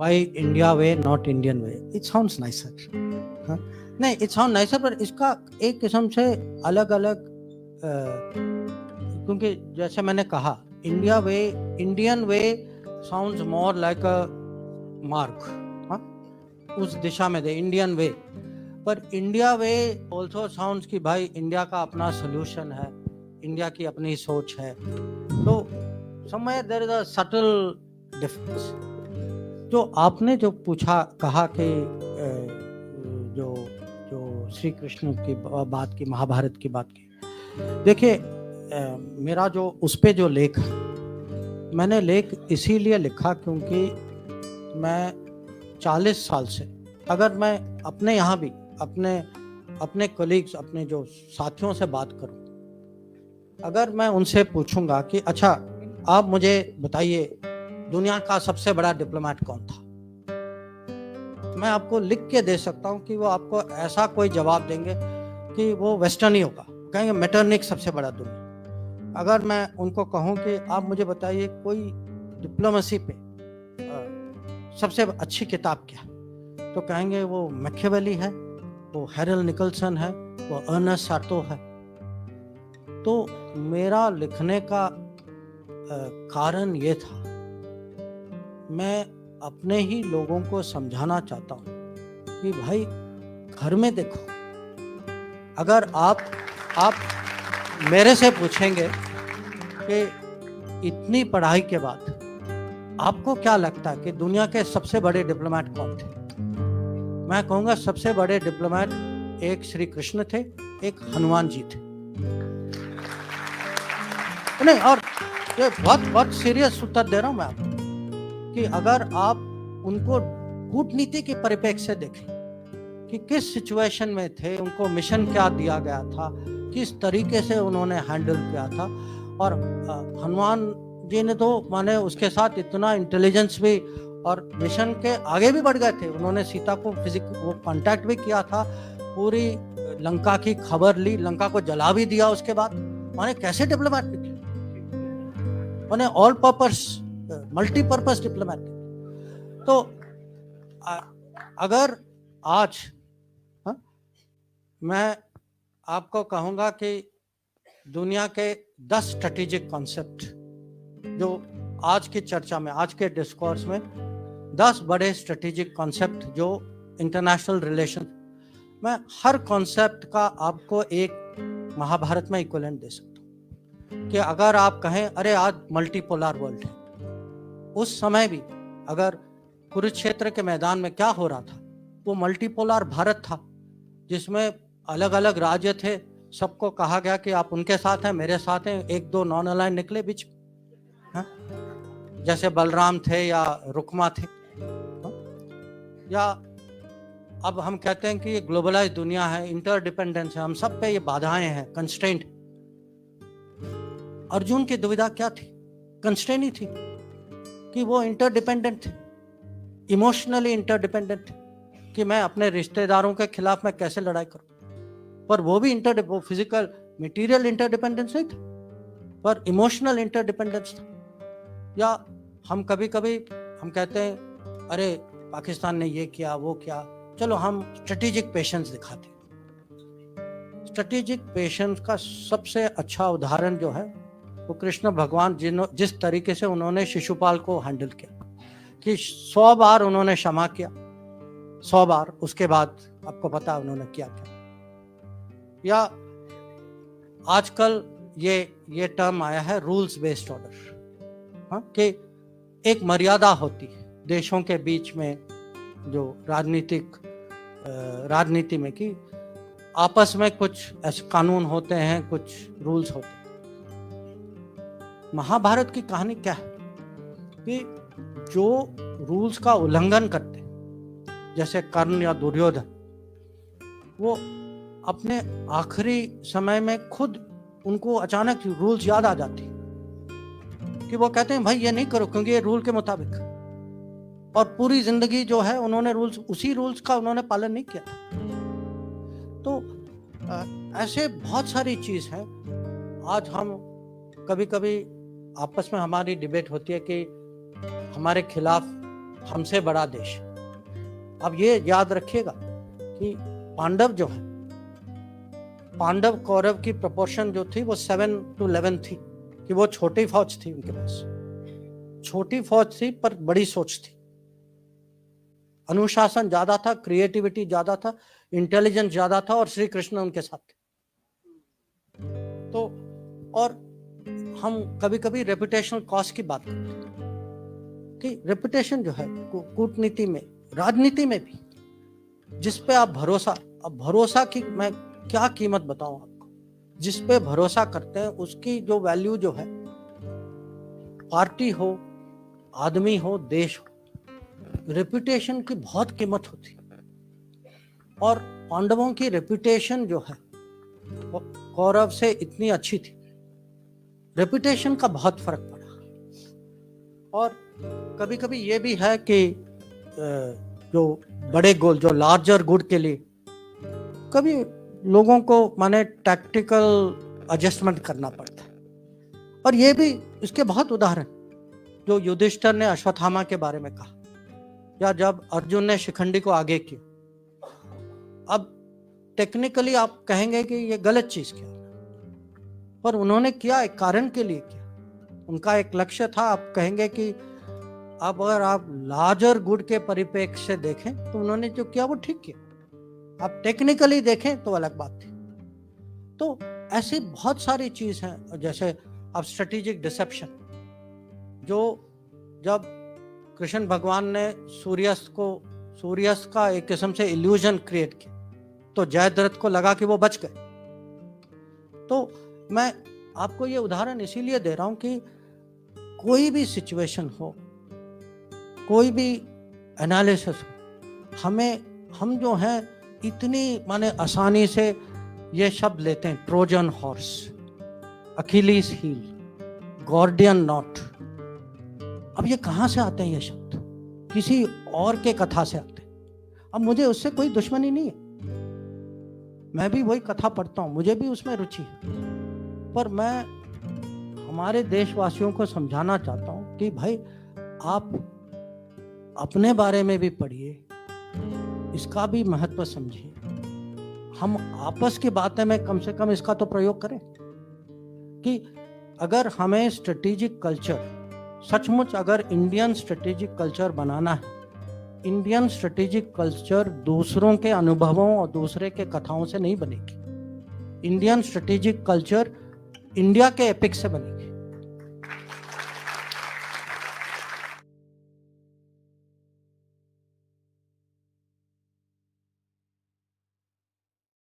Why India way not Indian way, it sounds nicer. नहीं, it sound nicer, पर इसका एक किस्म से अलग अलग, क्योंकि जैसे मैंने कहा India way, Indian way sounds more like a mark, उस दिशा में दे इंडियन वे। पर इंडिया वे ऑल्सो साउंड्स कि भाई इंडिया का अपना सोल्यूशन है, इंडिया की अपनी सोच है। तो somewhere there is a subtle difference. जो आपने जो पूछा, कहा कि जो जो श्री कृष्ण की बात की, महाभारत की बात की, देखिए मेरा जो उस पे जो लेख है, मैंने लेख इसीलिए लिखा क्योंकि मैं 40 साल से, अगर मैं अपने यहाँ भी अपने कोलीग्स, अपने जो साथियों से बात करूं, अगर मैं उनसे पूछूंगा कि अच्छा आप मुझे बताइए दुनिया का सबसे बड़ा डिप्लोमेट कौन था, मैं आपको लिख के दे सकता हूं कि वो आपको ऐसा कोई जवाब देंगे कि वो वेस्टर्न ही होगा, कहेंगे मेटरनिक सबसे बड़ा दुनिया। अगर मैं उनको कहूं कि आप मुझे बताइए कोई डिप्लोमेसी पे सबसे अच्छी किताब क्या है, तो कहेंगे वो मैकियावेली है, वो हैरल्ड निकलसन है, वो अर्नेस्ट साटो है। तो मेरा लिखने का कारण ये था, मैं अपने ही लोगों को समझाना चाहता हूँ कि भाई घर में देखो, अगर आप मेरे से पूछेंगे कि इतनी पढ़ाई के बाद आपको क्या लगता है कि दुनिया के सबसे बड़े डिप्लोमेट कौन थे, मैं कहूँगा सबसे बड़े डिप्लोमेट एक श्री कृष्ण थे, एक हनुमान जी थे। नहीं, और ये बहुत सीरियस उत्तर दे रहा हूँ मैं आपको, कि अगर आप उनको कूटनीति के परिप्रेक्ष्य से देखें कि किस सिचुएशन में थे, उनको मिशन क्या दिया गया था, किस तरीके से उन्होंने हैंडल किया था। और हनुमान जी ने तो माने उसके साथ इतना इंटेलिजेंस भी, और मिशन के आगे भी बढ़ गए थे, उन्होंने सीता को वो कांटेक्ट भी किया था, पूरी लंका की खबर ली, लंका को जला भी दिया उसके बाद। माने कैसे डिप्लोमेट निकले, माने ऑल पर्पस मल्टीपर्पस डिप्लोमेट। तो अगर आज मैं आपको कहूंगा कि दुनिया के 10 स्ट्रेटेजिक कॉन्सेप्ट जो आज की चर्चा में, आज के डिस्कोर्स में 10 बड़े स्ट्रेटेजिक कॉन्सेप्ट जो इंटरनेशनल रिलेशन, मैं हर कॉन्सेप्ट का आपको एक महाभारत में इक्विवेलेंट दे सकता हूं। कि अगर आप कहें अरे आज मल्टीपोलर वर्ल्ड है, उस समय भी अगर कुरुक्षेत्र के मैदान में क्या हो रहा था, वो मल्टीपोलर भारत था, जिसमें अलग अलग राज्य थे, सबको कहा गया कि आप उनके साथ हैं, मेरे साथ हैं, एक दो नॉन अलाइन निकले बीच में, जैसे बलराम थे या रुक्मा थे। या अब हम कहते हैं कि ये ग्लोबलाइज दुनिया है, इंटरडिपेंडेंस है, हम सब पे ये बाधाएं हैं, कंस्ट्रेंट। अर्जुन की दुविधा क्या थी? कंस्ट्रेंट ही थी कि वो इंटरडिपेंडेंट थे, इमोशनली इंटरडिपेंडेंट थे, कि मैं अपने रिश्तेदारों के खिलाफ मैं कैसे लड़ाई करूं। पर वो भी वो फिजिकल मटेरियल इंटरडिपेंडेंस नहीं था, पर इमोशनल इंटरडिपेंडेंस था। या हम कभी कभी हम कहते हैं अरे पाकिस्तान ने ये किया वो किया, चलो हम स्ट्रेटेजिक पेशेंस दिखाते हैं। स्ट्रेटेजिक पेशेंस का सबसे अच्छा उदाहरण जो है वो कृष्ण भगवान जिस तरीके से उन्होंने शिशुपाल को हैंडल किया, कि 100 बार उन्होंने क्षमा किया, 100 बार, उसके बाद आपको पता उन्होंने क्या किया। या आजकल ये टर्म आया है रूल्स बेस्ड ऑर्डर, कि एक मर्यादा होती है देशों के बीच में, जो राजनीति में, कि आपस में कुछ ऐसे कानून होते हैं, कुछ रूल्स होते हैं। महाभारत की कहानी क्या है कि जो रूल्स का उल्लंघन करते, जैसे कर्ण या दुर्योधन, वो अपने आखिरी समय में खुद उनको अचानक रूल्स याद आ जाती कि वो कहते हैं भाई ये नहीं करो क्योंकि ये रूल के मुताबिक, और पूरी जिंदगी जो है उन्होंने उसी रूल्स का उन्होंने पालन नहीं किया। तो ऐसे बहुत सारी चीज है। आज हम कभी कभी आपस में हमारी डिबेट होती है कि हमारे खिलाफ हमसे बड़ा देश। अब ये याद रखिएगा कि पांडव जो है, पांडव कौरव की प्रोपोर्शन जो थी वो 7-11 थी, कि वो छोटी फौज थी, उनके पास छोटी फौज थी पर बड़ी सोच थी, अनुशासन ज्यादा था, क्रिएटिविटी ज्यादा था, इंटेलिजेंस ज्यादा था, और श्री कृष्ण उनके साथ थे। तो और हम कभी कभी रेपुटेशनल कॉस्ट की बात करते हैं कि रेपुटेशन जो है कूटनीति में, राजनीति में भी, जिस पे आप भरोसा, अब भरोसा की मैं क्या कीमत बताऊं आपको, जिस पे भरोसा करते हैं उसकी जो वैल्यू जो है, पार्टी हो, आदमी हो, देश हो, रेपुटेशन की बहुत कीमत होती। और पांडवों की रेपुटेशन जो है वो कौरव से इतनी अच्छी थी, रेपुटेशन का बहुत फर्क पड़ा। और कभी कभी ये भी है कि जो बड़े गोल, जो लार्जर गुड के लिए कभी लोगों को माने टैक्टिकल एडजस्टमेंट करना पड़ता है। और ये भी इसके बहुत उदाहरण, जो युधिष्ठिर ने अश्वत्थामा के बारे में कहा, या जब अर्जुन ने शिखंडी को आगे किया। अब टेक्निकली आप कहेंगे कि ये गलत चीज किया, पर उन्होंने किया एक कारण के लिए किया, उनका एक लक्ष्य था। आप कहेंगे कि अब अगर आप लार्जर गुड के परिप्रेक्ष्य से देखें तो उन्होंने जो किया वो ठीक किया, आप टेक्निकली देखें तो अलग बात थी। तो ऐसी बहुत सारी चीज हैं, जैसे अब स्ट्रेटेजिक डिसेप्शन, जो जब कृष्ण भगवान ने सूर्यास्त का एक किस्म से इल्यूजन क्रिएट किया तो जयद्रथ को लगा कि वो बच गए। तो मैं आपको ये उदाहरण इसीलिए दे रहा हूं कि कोई भी सिचुएशन हो, कोई भी एनालिसिस हो, हम जो हैं इतनी माने आसानी से ये शब्द लेते हैं, Trojan horse, Achilles heel, Gordian knot. अब ये कहां से आते हैं ये शब्द? किसी और के कथा से आते हैं। अब मुझे उससे कोई दुश्मनी नहीं है, मैं भी वही कथा पढ़ता हूं, मुझे भी उसमें रुचि है, पर मैं हमारे देशवासियों को समझाना चाहता हूं कि भाई आप अपने बारे में भी पढ़िए, इसका भी महत्व समझिए। हम आपस की बातें में कम से कम इसका तो प्रयोग करें कि अगर हमें स्ट्रेटेजिक कल्चर, सचमुच अगर इंडियन स्ट्रेटेजिक कल्चर बनाना है, इंडियन स्ट्रेटेजिक कल्चर दूसरों के अनुभवों और दूसरे के कथाओं से नहीं बनेगी। इंडियन स्ट्रेटेजिक कल्चर इंडिया के एपिक से बनेगी।